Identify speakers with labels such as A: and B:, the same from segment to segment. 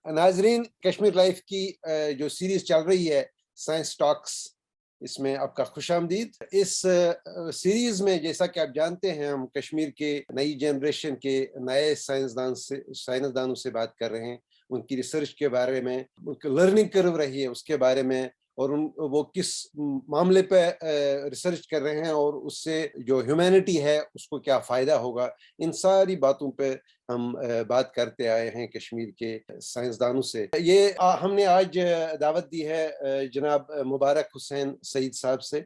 A: नाजरीन, कश्मीर लाइफ की जो सीरीज चल रही है साइंस टॉक्स, इसमें आपका खुशामदीद। इस सीरीज में जैसा कि आप जानते हैं, हम कश्मीर के नई जनरेशन के नए साइंसदानों से बात कर रहे हैं, उनकी रिसर्च के बारे में, उनकी लर्निंग कर्व रही है उसके बारे में, और वो किस मामले पे रिसर्च कर रहे हैं और उससे जो ह्यूमैनिटी है उसको क्या फ़ायदा होगा। इन सारी बातों पे हम बात करते आए हैं कश्मीर के साइंसदानों से। ये हमने आज दावत दी है जनाब मुबारक हुसैन सईद साहब से।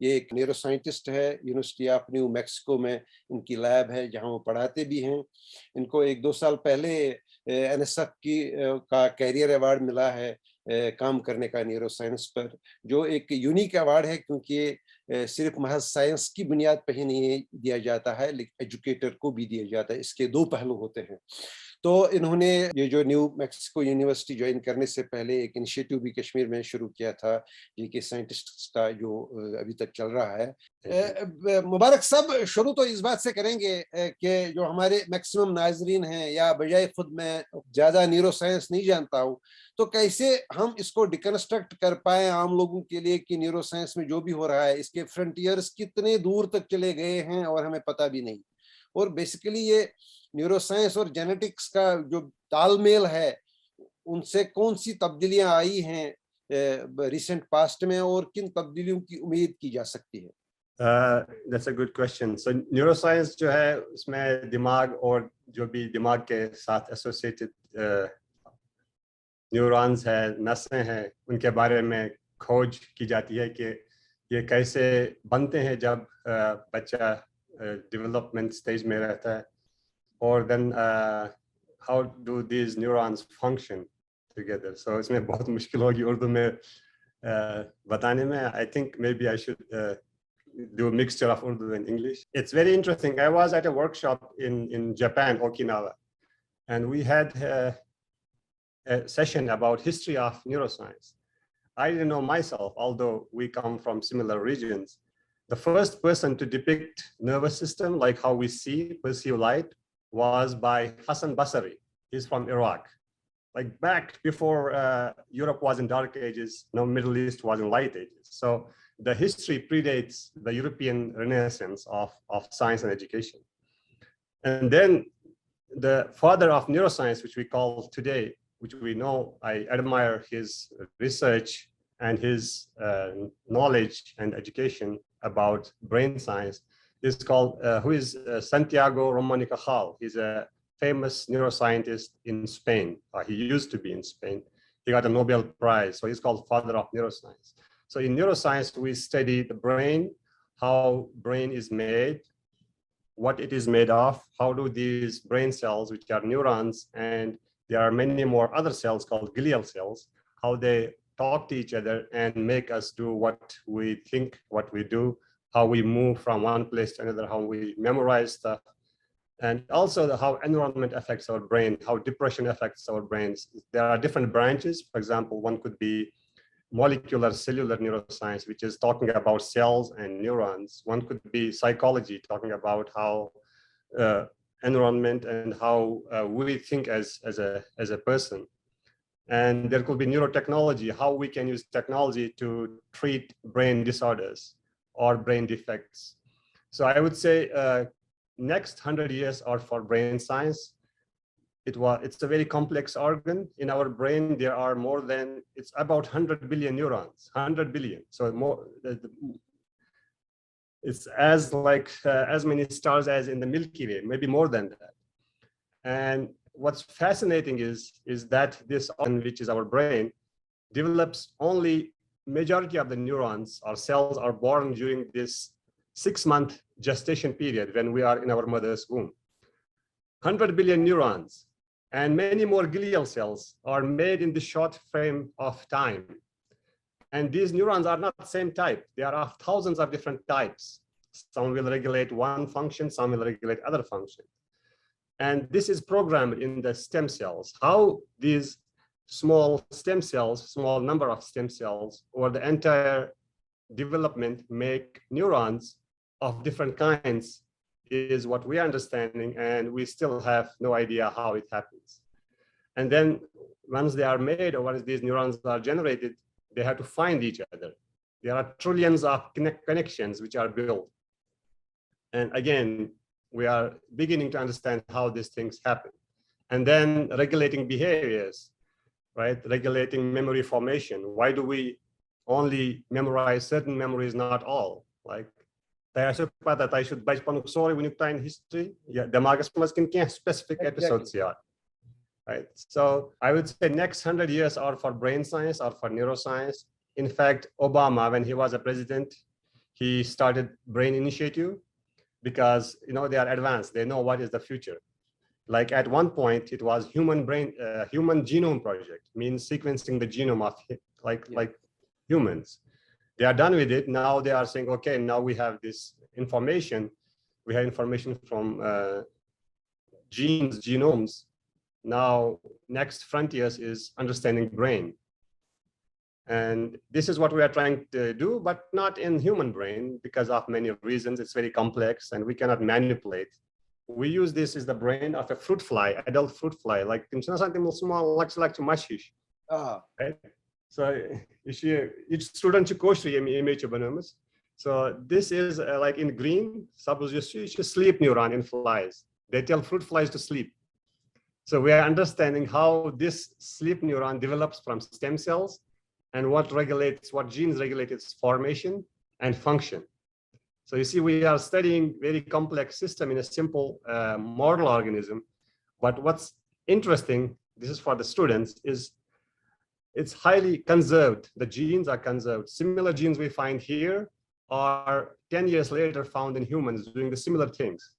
A: ये एक न्यूरोसाइंटिस्ट है, यूनिवर्सिटी ऑफ न्यू मैक्सिको में इनकी लैब है जहां वो पढ़ाते भी हैं। इनको 1-2 साल पहले NSF का कैरियर अवार्ड मिला है काम करने का न्यूरो साइंस पर, जो एक यूनिक अवार्ड है क्योंकि ये सिर्फ महज साइंस की बुनियाद पर ही नहीं दिया जाता है, लेकिन एजुकेटर को भी दिया जाता है। इसके 2 पहलू होते हैं। तो इन्होंने ये जो न्यू मैक्सिको यूनिवर्सिटी ज्वाइन करने से पहले एक इनिशिएटिव भी कश्मीर में शुरू किया था, जी के साइंटिस्ट का, जो अभी तक चल रहा है। मुबारक साहब, शुरू तो इस बात से करेंगे कि जो हमारे मैक्सिमम नाजरीन हैं, या बजाय खुद मैं ज़्यादा न्यूरो साइंस नहीं जानता हूँ, तो कैसे हम इसको डिकंस्ट्रक्ट कर पाए आम लोगों के लिए कि न्यूरो साइंस में जो भी हो रहा है, इसके फ्रंटियर्स कितने दूर तक चले गए हैं और हमें पता भी नहीं। और बेसिकली ये न्यूरो साइंस और जेनेटिक्स का जो तालमेल है, उनसे कौन सी तब्दीलियां आई हैं रिसेंट पास्ट में, और किन तब्दीलियों की उम्मीद की जा सकती है?
B: That's a good question. So neuroscience जो है, उसमें दिमाग और जो भी दिमाग के साथ एसोसिएटेड न्यूरॉन्स है, नसें हैं, उनके बारे में खोज की जाती है कि ये कैसे बनते हैं जब बच्चा डेवलपमेंट स्टेज में रहता है, और then how do these neurons function together. So इसमें बहुत मुश्किल होगी उर्दू में बताने में. I think maybe I should do a mixture of Urdu and English. It's very interesting. I was at a workshop in Japan, Okinawa, and we had a session about history of neuroscience. I didn't know myself, although we come from similar regions. The first person to depict nervous system, like how we perceive light, was by Hassan Basri. He's from Iraq. Like back before Europe was in dark ages, no, Middle East was in light ages. So the history predates the European Renaissance of science and education. And then the father of neuroscience, which we call today, which we know, I admire his research and his knowledge and education about brain science, is called, who is Santiago Ramon y Cajal. He's a famous neuroscientist in Spain. He used to be in Spain. He got a Nobel Prize, so he's called father of neuroscience. So in neuroscience, we study the brain, how brain is made, what it is made of, how do these brain cells, which are neurons, and there are many more other cells called glial cells, how they talk to each other and make us do what we think, what we do, how we move from one place to another, how we memorize stuff, and also how environment affects our brain, how depression affects our brains. There are different branches. For example, one could be molecular cellular neuroscience, which is talking about cells and neurons. One could be psychology, talking about how environment and how we think as a person. And there could be neurotechnology, how we can use technology to treat brain disorders or brain defects. So I would say next 100 years are for brain science. It's a very complex organ. In our brain, there are more than, it's about 100 billion neurons, 100 billion. So more, it's as like as many stars as in the Milky Way, maybe more than that. And what's fascinating is that this organ, which is our brain, develops only majority of the neurons or cells are born during this 6-month gestation period when we are in our mother's womb. 100 billion neurons and many more glial cells are made in the short frame of time. And these neurons are not the same type. There are thousands of different types. Some will regulate one function, some will regulate other function. And this is programmed in the stem cells. How these small stem cells, small number of stem cells, or the entire development make neurons of different kinds is what we are understanding, and we still have no idea how it happens. And then once they are made, or once these neurons are generated, they have to find each other. There are trillions of connections which are built. And again, we are beginning to understand how these things happen. And then regulating behaviors, right? Regulating memory formation. Why do we only memorize certain memories, not all? Like, I should in history. Yeah, the specific episodes here. Right. So I would say next 100 years are for brain science or for neuroscience. In fact, Obama, when he was a president, he started Brain Initiative because they are advanced. They know what is the future. Like at one point, it was human genome project, means sequencing the genome of like humans. They are done with it. Now they are saying, okay, now we have this information. We have information from genes, genomes. Now, next frontiers is understanding brain. And this is what we are trying to do, but not in human brain because of many reasons. It's very complex and we cannot manipulate. We use this as the brain of a fruit fly, adult fruit fly, like small, like mashish. Right? So each student image. So this is like in green, suppose you sleep neuron in flies. They tell fruit flies to sleep. So we are understanding how this sleep neuron develops from stem cells and what genes regulate its formation and function. So you see, we are studying very complex system in a simple model organism. But what's interesting, this is for the students, is it's highly conserved. The genes are conserved. Similar genes we find here are 10 years later found in humans doing the similar things.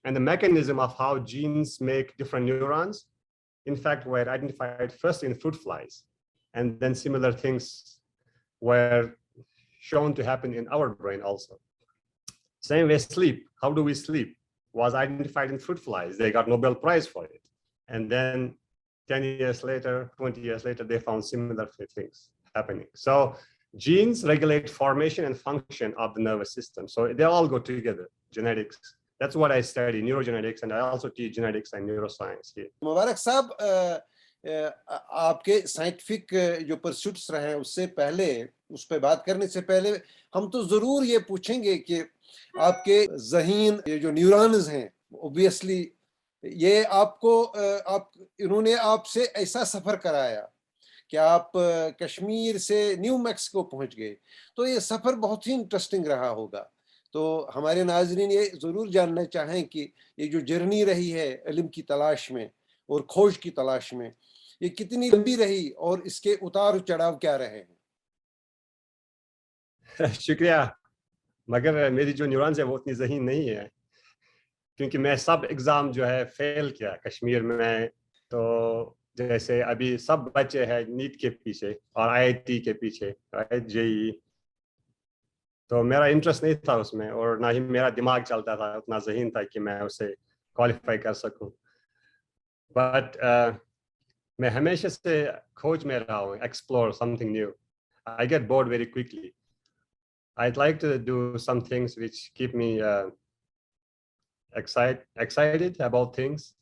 B: And the mechanism of how genes make different neurons, in fact, were identified first in fruit flies. And then similar things were shown to happen in our brain also. Same way, sleep. How do we sleep? Was identified in fruit flies. They got Nobel Prize for it. And then 10 years later, 20 years later, they found similar things happening. So genes regulate formation and function of the nervous system. So they all go together, genetics. That's what I study, neurogenetics, and I also teach genetics and neuroscience here.
A: मुबारक साहब, आपके scientific जो pursuits रहे उससे पहले, उस पर बात करने से पहले हम तो जरूर ये पूछेंगे कि आपके ज़हीन ये जो न्यूरॉन्स हैं, ऑब्वियसली ये इन्होंने आपसे ऐसा सफर कराया कि आप कश्मीर से न्यू मैक्सिको पहुंच गए, तो ये सफर बहुत ही इंटरेस्टिंग रहा होगा। तो हमारे नाज़रीन ये ज़रूर जानना चाहें कि ये जो जर्नी रही है इल्म की तलाश में और खोज की तलाश में, ये कितनी लंबी रही और इसके उतार चढ़ाव क्या रहे हैं?
B: शुक्रिया, मगर मेरी जो न्यूरॉन्स है वो उतनी ज़हीन नहीं है, क्योंकि मैं सब एग्ज़ाम जो है फेल किया कश्मीर में। तो जैसे अभी सब बच्चे हैं नीट के पीछे और आईआईटी के पीछे, राइट, जेईई, तो मेरा इंटरेस्ट नहीं था उसमें और ना ही मेरा दिमाग चलता था, उतना ज़हीन था कि मैं उसे क्वालिफाई कर सकूं। बट मैं हमेशा से खोज में रहा हूँ, explore something new. I get bored very quickly. I'd like to do some things which keep me excited about things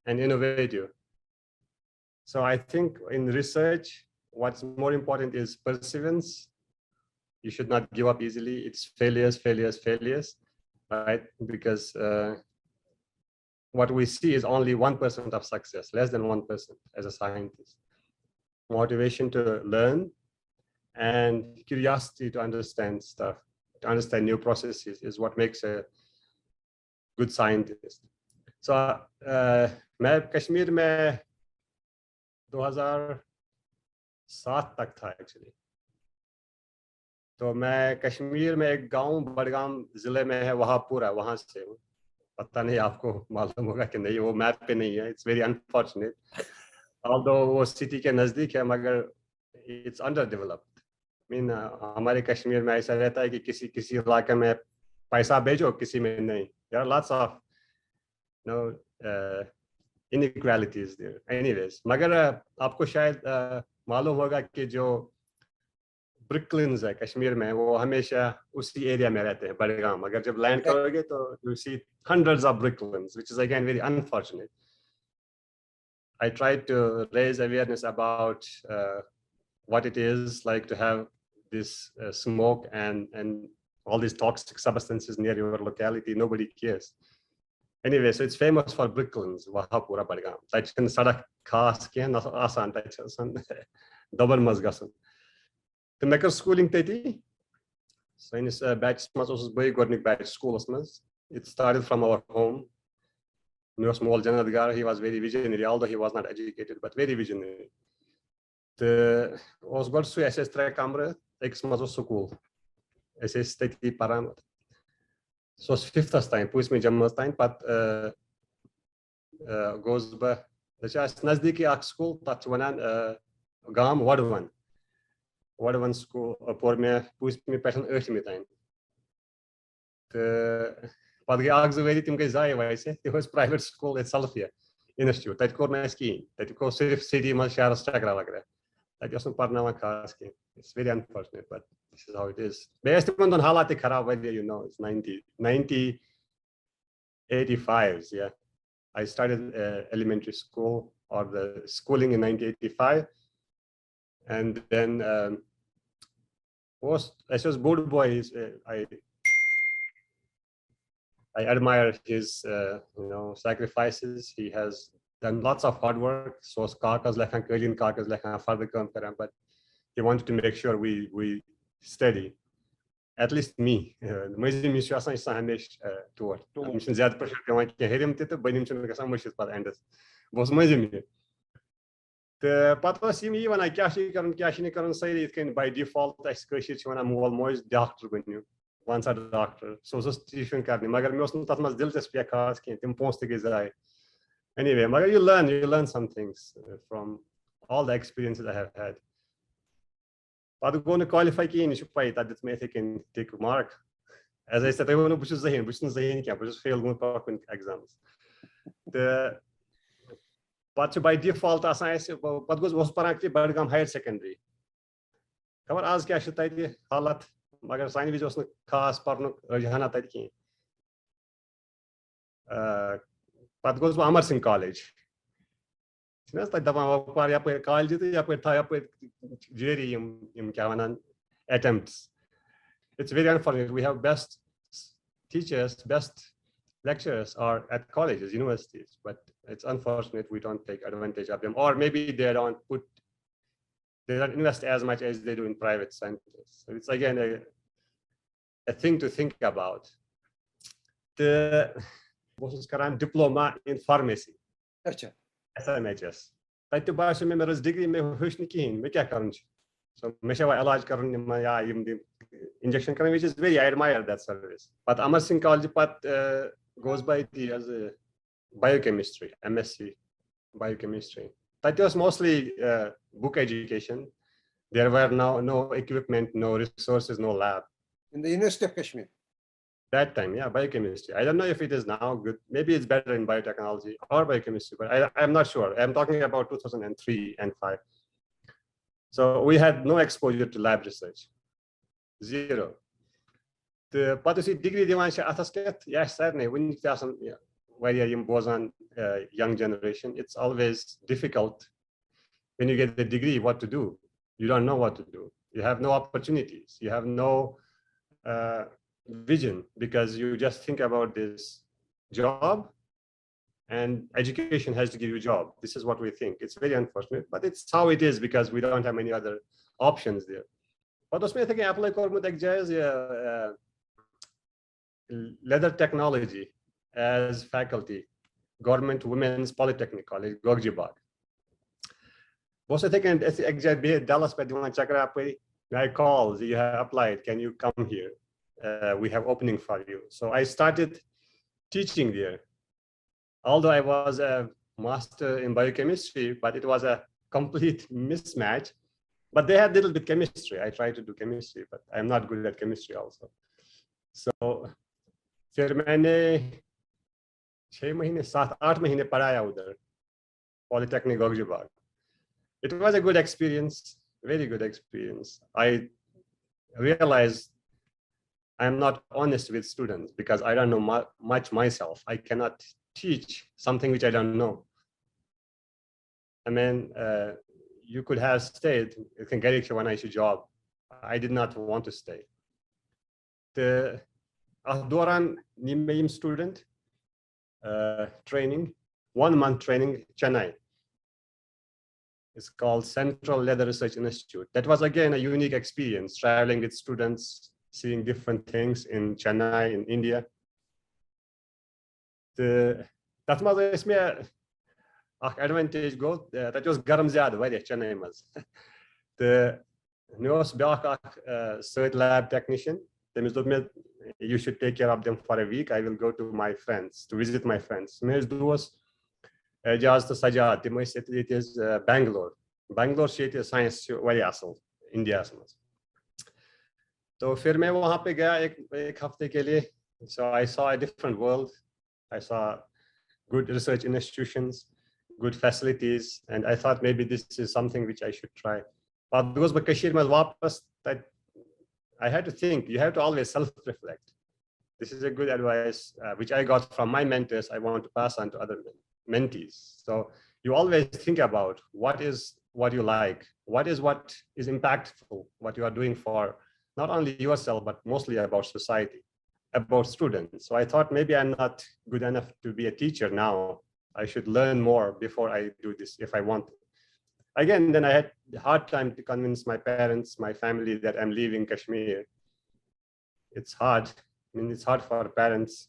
B: and innovative. So I think in research, what's more important is perseverance. You should not give up easily. It's failures, right? Because what we see is only 1% of success, less than 1% as a scientist. Motivation to learn and curiosity to understand stuff, to understand new processes is what makes a good scientist. So मैं कश्मीर में 2007 तक था actually. तो मैं कश्मीर में एक गांव बडगाम जिले में है, वहां से हूँ। पता नहीं आपको मालूम होगा कि नहीं, वो मैप पे नहीं है। इट्स वेरी अनफॉर्चुनेट, ऑल्दो वो सिटी के नजदीक है, मगर इट्स अंडर डेवलप्ड। मीन हमारे कश्मीर में ऐसा रहता है कि किसी इलाके में पैसा भेजो, किसी में नहीं। There are lots of inequalities there. Anyways, मगर आपको शायद मालूम होगा कि जो ब्रिकलिन्स है कश्मीर में, वो हमेशा उसी एरिया में रहते हैं, बडगाम। अगर जब लैंड करोगे तो you see hundreds of bricklins, which is again very unfortunate. I tried to raise awareness about what it is like to have this smoke and all these toxic substances near your locality. Nobody cares. Anyway, so it's famous for brick kilns. Wahapura Badgam. That's in Sadak Khas Kian Asan double Mazgasan. The maker schooling Teti. So in his batch was boy Gornik batch school. It started from our home. He was small Janadgar, he was very visionary, although he was not educated, but very visionary. The was got to SS track camera, ex mazo school. SS Teti Paramat. So it's fifth time, push me Jammas time, but goes by the chas Nazdiki Ak school, Tachwanan Gam Wadawan school, for me, push me passion earth me time. But the Ags very Tim Gazai, I say, it was private school itself here, institute, that called my skiing, that you call city Mashara Stagra. That wasn't Parnama Kaski. It's very unfortunate, but this is how it is. Based on Halati Karawadia, you know, it's 1985s, yeah. I started elementary school or the schooling in 1985. And then as was good boy, I admire his sacrifices. He has done lots of hard work. So Kakas like Kurdian Kakas like father but he wanted to make sure we steady. At least me. Mazim Mishwasan is Sahamish toward. Mission Zad pressure can hear him to Benimson Kasamush by the end. Was Mazim. The Patwasim even I Kashikaran say it can by default excursion when I'm almost doctor when you once a doctor. So Stephen Carney, Magar Mosn Tatmas Diltas Piakas can't impose the Gizai. Anyway, Magar you learn some things from all the experiences I have had. But going to qualify in Shupai that it's may can take a mark. As I said, I want to push the hand, which is the camp, just fail going to exams. But by default, as I said, what was practically by become higher secondary. Cover as cash halat, Magar sign which was no cast parno Rajana Tadki. But goes to Amerson College. Like the college, attempts. It's very unfortunate. We have best teachers, best lecturers are at colleges, universities, but it's unfortunate we don't take advantage of them, or maybe they don't invest as much as they do in private centers. So it's again a thing to think about. The diploma in pharmacy. SMHS. I to buy some members degree me Hushnikin, make a current. So Meshawa Elaj Karan injection current, which is very I admire that service. But Amerson College path goes by as a biochemistry, MSc biochemistry. That was mostly book education. There were no equipment, no resources, no lab.
A: In the University of Kashmir.
B: That time, yeah, biochemistry. I don't know if it is now good. Maybe it's better in biotechnology or biochemistry, but I'm not sure. I'm talking about 2003 and 5. So we had no exposure to lab research. Zero. The policy degree divansha athasket, yes, certainly. When you was on young generation, it's always difficult when you get the degree what to do. You don't know what to do. You have no opportunities. You have no vision because you just think about this job and education has to give you a job. This is what we think. It's very unfortunate, but it's how it is because we don't have many other options there. But उसमें था कि apply करने तक जाए leather technology as faculty, Government Women's Polytechnic College, Gogjibag. Was I thinking exactly Dallas, but you want to check it out? I called, you have applied, can you come here? We have opening for you. So I started teaching there. Although I was a master in biochemistry, but it was a complete mismatch. But they had a little bit chemistry. I tried to do chemistry, but I'm not good at chemistry also. So फिर मैंने 6 महीने 7-8 महीने पढ़ाया उधर Polytechnic Gogjibag. It was a good experience, very good experience. I realized I'm not honest with students because I don't know much myself. I cannot teach something which I don't know. I mean, you could have stayed. It can get you one issue job. I did not want to stay. The Doran Nimeim student training, 1 month training, Chennai. It's called Central Leather Research Institute. That was again a unique experience, traveling with students, seeing different things in Chennai, in India. That was a advantage go. That was garam zyada wariya Chennai mas. The newest third lab technician. You should take care of them for a week. I will go to my friends to visit my friends. Just Sajad, it is Bangalore. Bangalore city science very asal, India. So फिर मैं वहाँ पे गया एक हफ्ते के लिए. So I saw a different world. I saw good research institutions, good facilities, and I thought maybe this is something which I should try. But because by Kashmir में वापस, that I had to think. You have to always self-reflect. This is a good advice which I got from my mentors. I want to pass on to other mentees. So you always think about what you like, what is impactful, what you are doing for not only yourself, but mostly about society, about students. So I thought maybe I'm not good enough to be a teacher now. I should learn more before I do this if I want to. Again, then I had a hard time to convince my parents, my family that I'm leaving Kashmir. It's hard. I mean, it's hard for parents.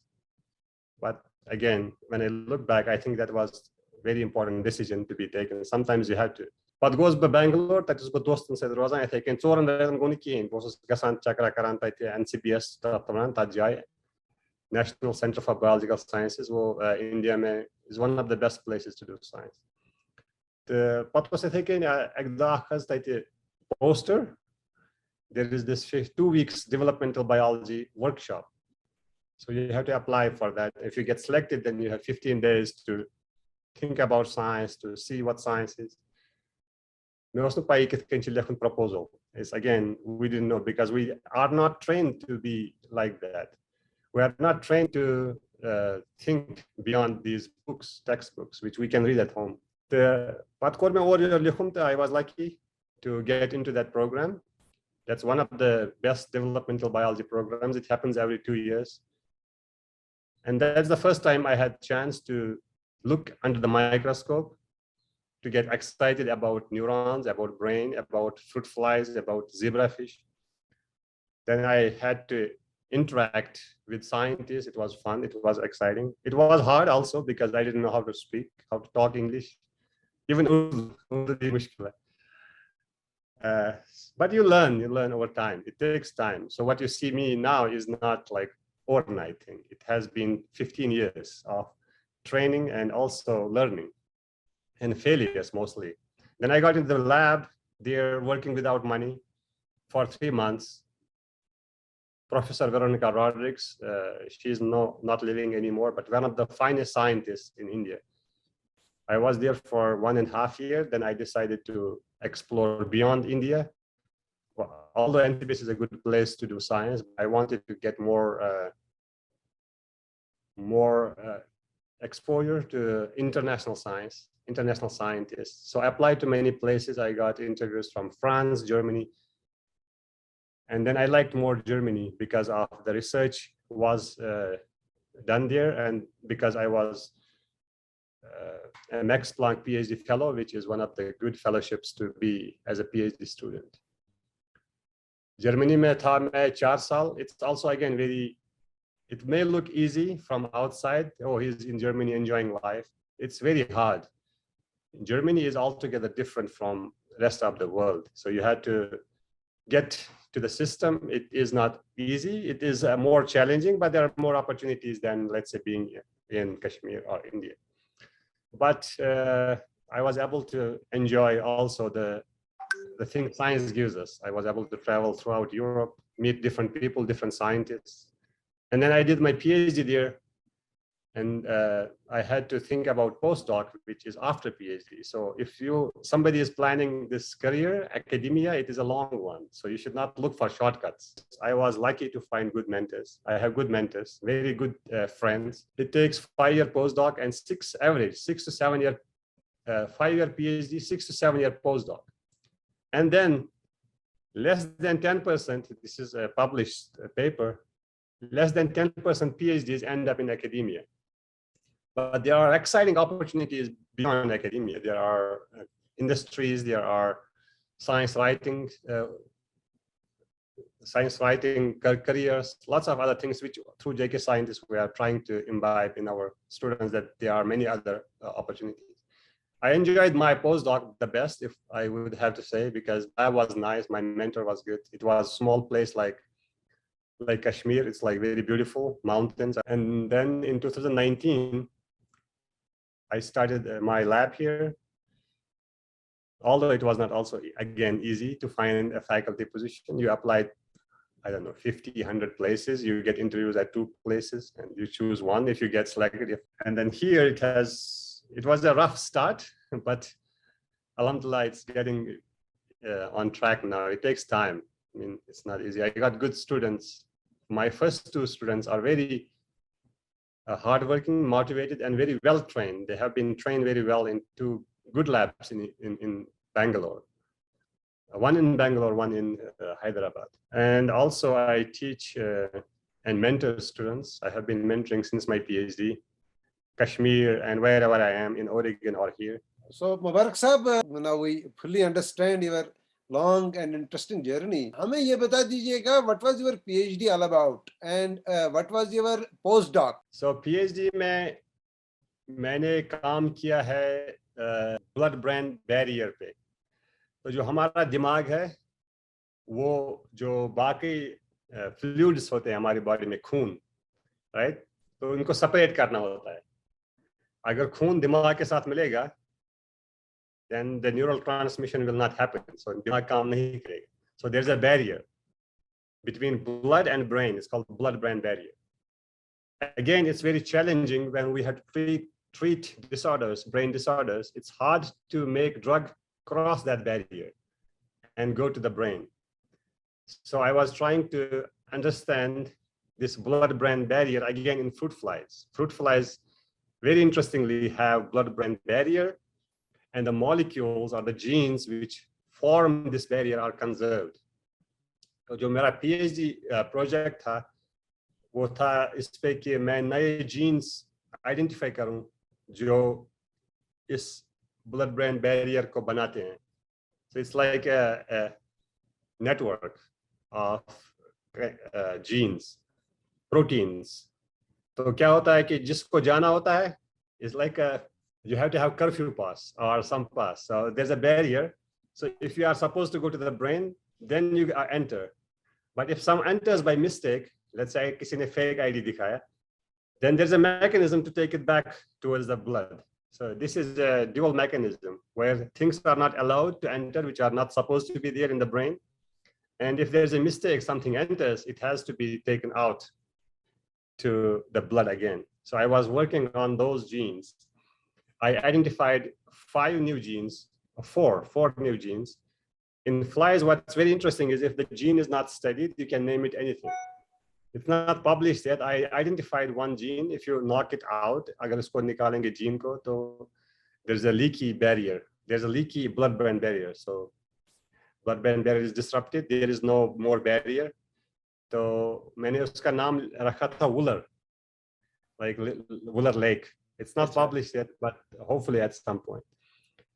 B: But again, when I look back, I think that was a very important decision to be taken. Sometimes you have to. But goes by Bangalore, that is what Dostan said, Rosa, I think in Soran Gonikin, was Gasan Chakra Karanta, NCBS, Tajai, National Center for Biological Sciences, India is one of the best places to do science. What was I thinking? Poster. There is this 2 weeks developmental biology workshop. So you have to apply for that. If you get selected, then you have 15 days to think about science, to see what science is. Proposal. It's again, we didn't know because we are not trained to be like that. We are not trained to think beyond these books, textbooks, which we can read at home. I was lucky to get into that program. That's one of the best developmental biology programs. It happens every 2 years. And that's the first time I had a chance to look under the microscope, to get excited about neurons, about brain, about fruit flies, about zebrafish. Then I had to interact with scientists. It was fun. It was exciting. It was hard also because I didn't know how to speak, how to talk English. Even but you learn over time. It takes time. So what you see me now is not like overnight thing. It has been 15 years of training and also learning and failures mostly. Then I got into the lab. They're working without money for 3 months. Professor Veronica Rodriguez, she's not living anymore, but one of the finest scientists in India. I was there for 1.5 years. Then I decided to explore beyond India. Well, although NTBS is a good place to do science, I wanted to get more exposure to international science, international scientists. So I applied to many places. I got interviews from France, Germany. And then I liked more Germany because of the research was done there, and because I was a Max Planck PhD fellow, which is one of the good fellowships to be as a PhD student. Germany mein tha main 4 saal. It's also again it may look easy from outside. Oh, he's in Germany enjoying life. It's very hard. Germany is altogether different from the rest of the world. So you had to get to the system. It is not easy. It is more challenging, but there are more opportunities than, let's say, being in Kashmir or India. But I was able to enjoy also the thing science gives us. I was able to travel throughout Europe, meet different people, different scientists. And then I did my PhD there. And I had to think about postdoc, which is after PhD. So if somebody is planning this career, academia, it is a long one. So you should not look for shortcuts. I was lucky to find good mentors. I have good mentors, very good friends. It takes 5-year postdoc and 6 to 7 year 5-year PhD, 6 to 7-year postdoc. And then less than 10%, this is a published paper, less than 10% PhDs end up in academia. But there are exciting opportunities beyond academia. There are industries, there are science writing careers, lots of other things which through JK Scientists we are trying to imbibe in our students, that there are many other opportunities. I enjoyed my postdoc the best, if I would have to say, because that was nice. My mentor was good. It was a small place like Kashmir. It's like very beautiful mountains. And then in 2019, I started my lab here. Although it was not also, again, easy to find a faculty position. You applied, I don't know, 50, 100 places. You get interviews at 2 places and you choose one if you get selected. And then here it was a rough start, but alhamdulillah, it's getting on track now. It takes time. I mean, it's not easy. I got good students. My first 2 students are very hardworking, motivated, and very well trained. They have been trained very well in 2 good labs in Bangalore. One in Bangalore, one in Hyderabad. And also I teach and mentor students. I have been mentoring since my PhD, Kashmir and wherever I am, in Oregon or here.
A: So Mubarak Sahab, now we fully understand your long and interesting journey. हमें ये बता दीजिएगा, what was your PhD all about and what was your postdoc?
B: So PhD में मैंने काम किया है blood brain barrier पे. तो जो हमारा दिमाग है, वो जो बाकी फ्लूइड्स होते हैं हमारी बॉडी में, खून, राइट, तो उनको सेपरेट करना होता है. अगर खून दिमाग के साथ मिलेगा, then the neural transmission will not happen. So दिमाग काम नहीं करेगा. So there's a barrier between blood and brain. It's called blood-brain barrier. Again, it's very challenging when we have to treat disorders, brain disorders. It's hard to make drug cross that barrier and go to the brain. So I was trying to understand this blood-brain barrier again in fruit flies. Fruit flies, very interestingly, have blood-brain barrier, and the molecules or the genes which form this barrier are conserved. तो जो मेरा PhD project था, वो था इस पे कि मैं नए genes identify करूं जो इस blood-brain barrier को बनाते हैं. So it's like a network of genes, proteins. तो क्या होता है कि जिसको जाना होता है, it's like you have to have curfew pass or some pass. So there's a barrier. So if you are supposed to go to the brain, then you enter. But if some enters by mistake, let's say किसी ने fake ID दिखाया, then there's a mechanism to take it back towards the blood. So this is a dual mechanism where things are not allowed to enter, which are not supposed to be there in the brain. And if there's a mistake, something enters, it has to be taken out to the blood again. So I was working on those genes. I identified 5 new genes, four new genes. In flies, what's very interesting is if the gene is not studied, you can name it anything. It's not published yet. I identified one gene. If you knock it out, अगर उसको निकालेंगे gene को, तो there's a leaky barrier. There's a leaky blood-brain barrier. So blood-brain barrier is disrupted. There is no more barrier. तो मैंने उसका नाम रखा था Wooler, like Wooler Lake. It's not published yet, but hopefully at some point.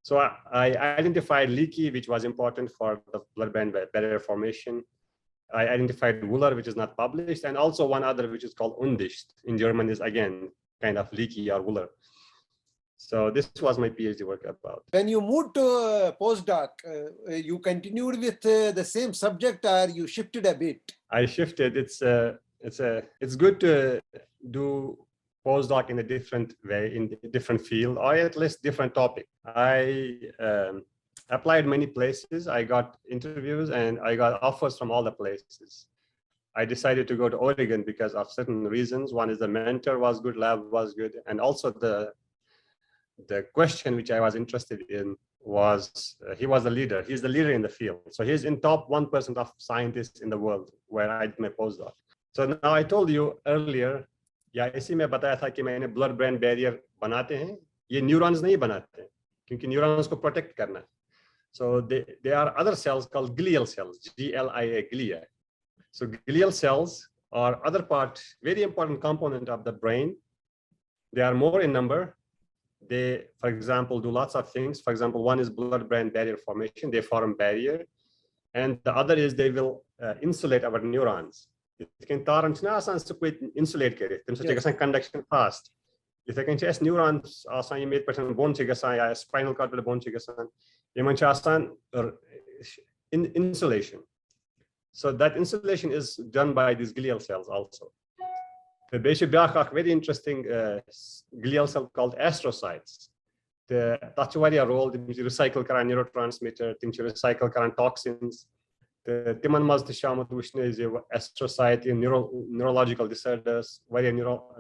B: So I identified leaky, which was important for the blood-brain barrier formation. I identified Wooler, which is not published, and also one other, which is called undicht. In German is again kind of leaky or Wooler. So this was my PhD work about.
A: When you moved to postdoc, you continued with the same subject, or you shifted a bit?
B: I shifted. It's good to do postdoc in a different way, in a different field, or at least different topic. I applied many places. I got interviews and I got offers from all the places. I decided to go to Oregon because of certain reasons. One is the mentor was good, lab was good, and also the question which I was interested in was, he was the leader. He's the leader in the field. So he's in top 1% of scientists in the world where I did my postdoc. So now I told you earlier, या इसी में बताया था कि मैंने blood-brain barrier बनाते हैं. ये neurons नहीं बनाते हैं. क्योंकि neurons को protect करना है. So there are other cells called glial cells, G-L-I-A, glia. So glial cells are other part, very important component of the brain. They are more in number. They, for example, do lots of things. For example, one is blood-brain barrier formation. They form barrier. And the other is they will insulate our neurons. It can insulate it. Conduction fast. If I can just neurons, bone spinal cord bone insulation. So that insulation is done by these glial cells also. The very interesting glial cell called astrocytes. That's why their role, they recycle neurotransmitter, they recycle toxins. The Timan Maz is astrocyte in neurological disorders,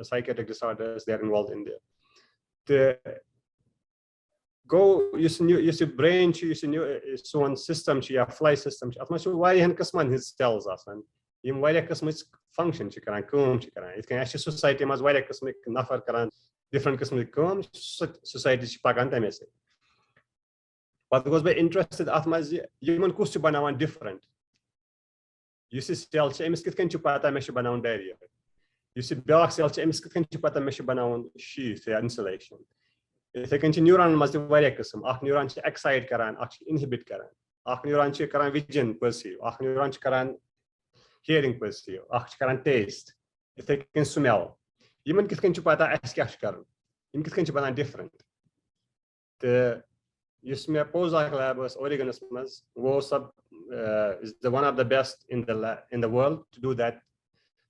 B: psychiatric disorders, they're involved in there. The go use brain, use one system, fly system, why his cells are function. It can actually society mas different society. But because we're interested human different. You see cell barrier. You see black cell sheath insulation. If I continue neuron must be neuron excite inhibit neuron vision perceive, neuron hearing perceive, taste. If they can smell. Even can different. The postdoc lab was organisms is the one of the best in the world to do that,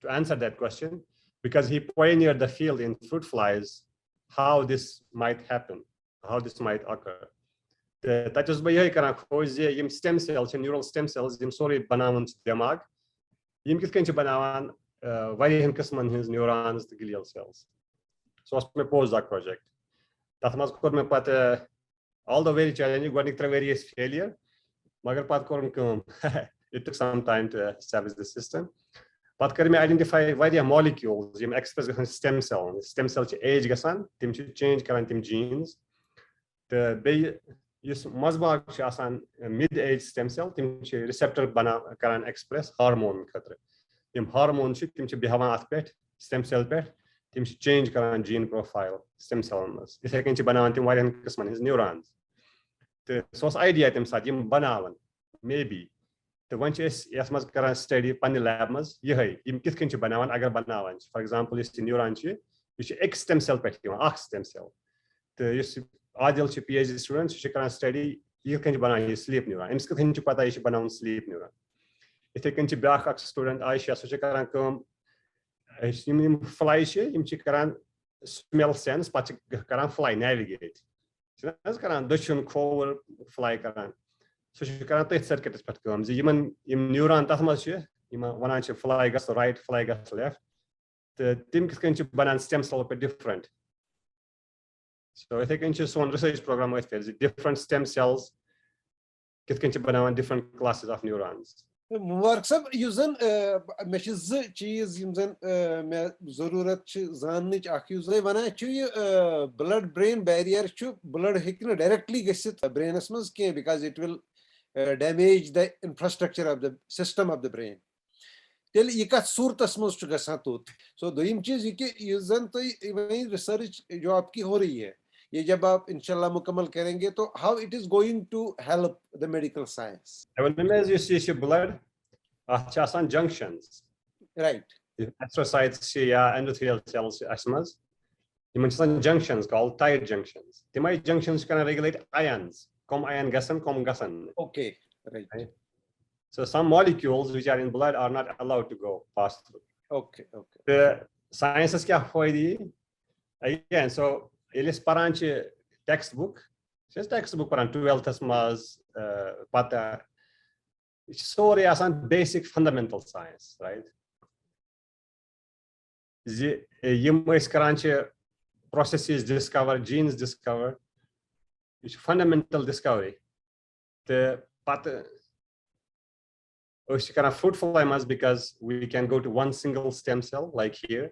B: to answer that question, because he pioneered the field in fruit flies, how this might happen, how this might occur. That is why stem cells, neural stem cells, demag. His neurons, the glial cells. So that's my postdoc project. That was all the very challenging, various failure. It took some time to establish the system. But can we identify various molecules express stem cell age change genes. The mid-age stem cell receptor express hormone. Hormone stem cell change gene profile stem cell. If I can his neurons. The source idea maybe the one is study pan lab for example is neuron which X stem cell stem cell. The ideal PhD students study you can sleep neuron. Sleep neuron. If you can back student Aisha fly smell sense but fly navigate. Fly so she can't take circuit comes even neuron one fly gas right, fly gas left. The team can banana stem cell different. So I think just one research program with different stem cells can different classes of neurons.
A: Mubarak sab yuzen meşiz cheez yumzen me zarurat zanich akhyuzay vana chu blood brain barrier chu blood hekna directly gesit brain asmaz ke because it will damage the infrastructure of the system of the brain. Tel ikat Surat asmaz chu gasan tot. So doim cheez ye yuzen to research jo aapki ho rahi hai ये जब आप इंशाल्लाह मुकम्मल करेंगे तो how it is going to help the medical science.
B: As you see blood junctions,
A: right?
B: Astrocytes endothelial cells asthmas. You mentioned junctions called tight junctions. The junctions can regulate ions. Ion gasan.
A: Okay, right.
B: So some molecules which are in blood are not allowed to go pass through.
A: Okay.
B: The science is again. So Elis Paranchi textbook, just textbook paran 12th mas, but it's so basic fundamental science, right? The processes discover, genes discover, it's fundamental discovery. The but fruitful must because we can go to one single stem cell like here.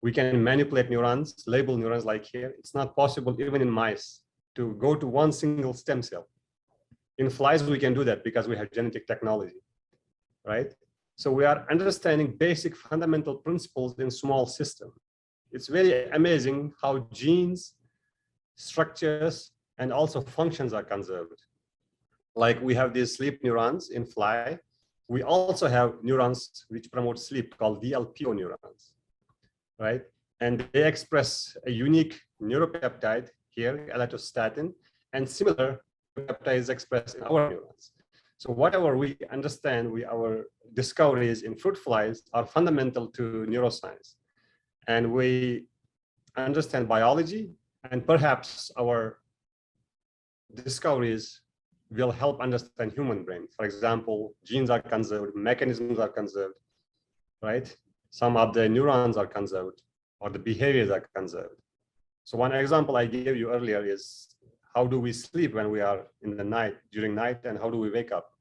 B: We can manipulate neurons, label neurons like here. It's not possible even in mice. to go to one single stem cell. In flies, we can do that because we have genetic technology, right? So we are understanding basic fundamental principles in small system. It's very amazing how genes, structures, and also functions are conserved. Like we have these sleep neurons in fly. We also have neurons which promote sleep called VLPO neurons, right? And they express a unique neuropeptide here, elatostatin, and similar peptides expressed in our neurons. So whatever we understand, our discoveries in fruit flies are fundamental to neuroscience. And we understand biology, and perhaps our discoveries will help understand human brain. For example, genes are conserved, mechanisms are conserved, right? Some of the neurons are conserved, or the behaviors are conserved. So one example I gave you earlier is how do we sleep when we are in the night, during night, and how do we wake up?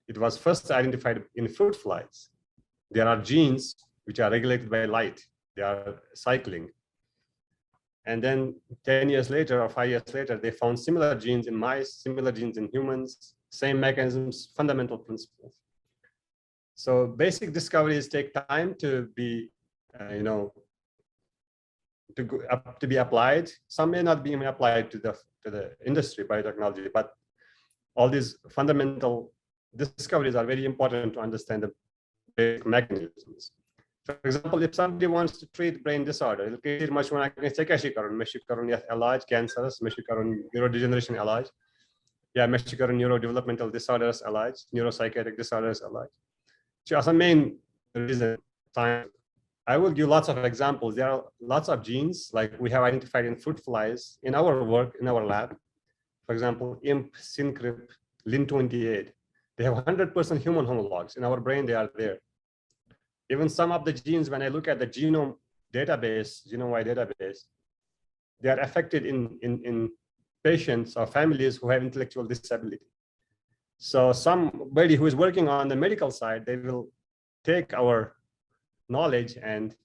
B: It was first identified in fruit flies. There are genes which are regulated by light. They are cycling. And then 10 years later or 5 years later, they found similar genes in mice, similar genes in humans, same mechanisms, fundamental principles. So basic discoveries take time to be, to be applied. Some may not be applied to the industry, biotechnology, but all these fundamental discoveries are very important to understand the basic mechanisms. For example, if somebody wants to treat brain disorder, cancer, neurodegeneration neurodevelopmental disorders, neuropsychiatric disorders, just a main reason. I will give lots of examples. There are lots of genes like we have identified in fruit flies in our work, in our lab. For example, IMP, SYNCRIP, LIN28. They have 100% human homologs. In our brain, they are there. Even some of the genes, when I look at the genome database, genome-wide database, they are affected in patients or families who have intellectual disability. So somebody who is working on the medical side, they will take our knowledge and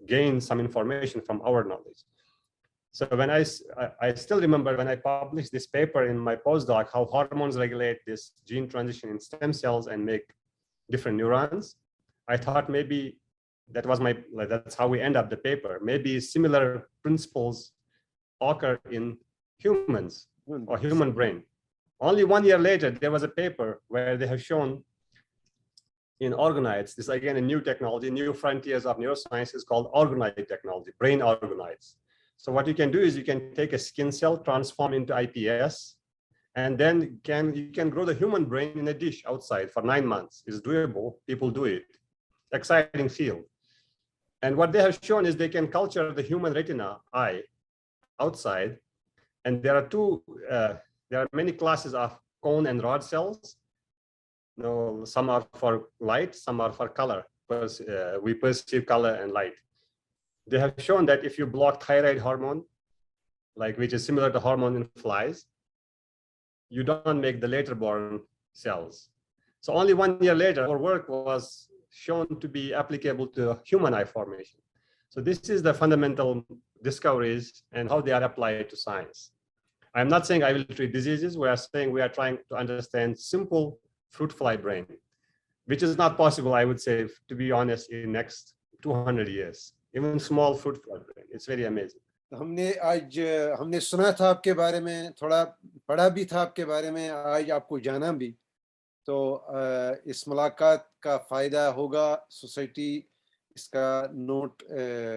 B: gain some information from our knowledge. So when I still remember when I published this paper in my postdoc, how hormones regulate this gene transition in stem cells and make different neurons. I thought maybe that's how we end up the paper. Maybe similar principles occur in humans or human brain. Only 1 year later, there was a paper where they have shown in organoids, this again a new technology, new frontiers of neuroscience is called organoid technology, brain organoids. So what you can do is you can take a skin cell, transform into iPS, and then you can grow the human brain in a dish outside for 9 months. It's doable, people do it. Exciting field. And what they have shown is they can culture the human retina, eye, outside, and there are many classes of cone and rod cells. Some are for light, some are for color. We perceive color and light. They have shown that if you block thyroid hormone, which is similar to hormone in flies, you don't make the later born cells. So only 1 year later, our work was shown to be applicable to human eye formation. So this is the fundamental discoveries and how they are applied to science. I'm not saying I will treat diseases. We are saying we are trying to understand simple fruit fly brain, which is not possible, I would say, to be honest, in next 200 years. Even small fruit fly brain, it's very amazing.
A: हमने सुना था आपके बारे में, थोड़ा पढ़ा भी था आपके बारे में, आज आपको जाना भी। तो इस मुलाकात का फ़ायदा होगा, सोसाइटी इसका नोट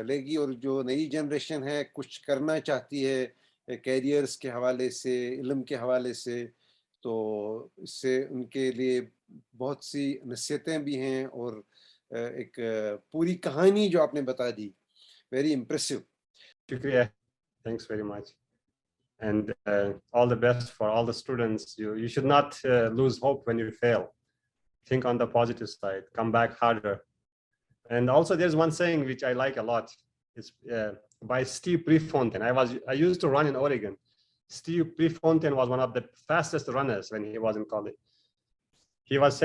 A: लेगी, और जो नई जनरेशन है कुछ करना चाहती है कैरियर्स के हवाले से, इल्म के हवाले से, तो इससे उनके लिए बहुत सी नसीहतें भी हैं और एक पूरी कहानी जो आपने बता दी, वेरी इम्प्रेसिव।
B: शुक्रिया, thanks very much. And all the best for all the students. You should not lose hope when you fail. Think on the positive side, come back harder. And also there's one saying which I like a lot. It's by Steve Prefontaine. I used to run in Oregon. Steve Prefontaine was one of the fastest runners when he was in college. His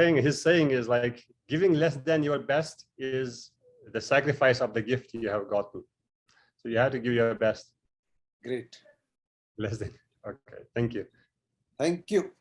B: saying is like, giving less than your best is the sacrifice of the gift you have gotten. So you have to give your best.
A: Great.
B: less than. Okay, thank you.
A: Thank you.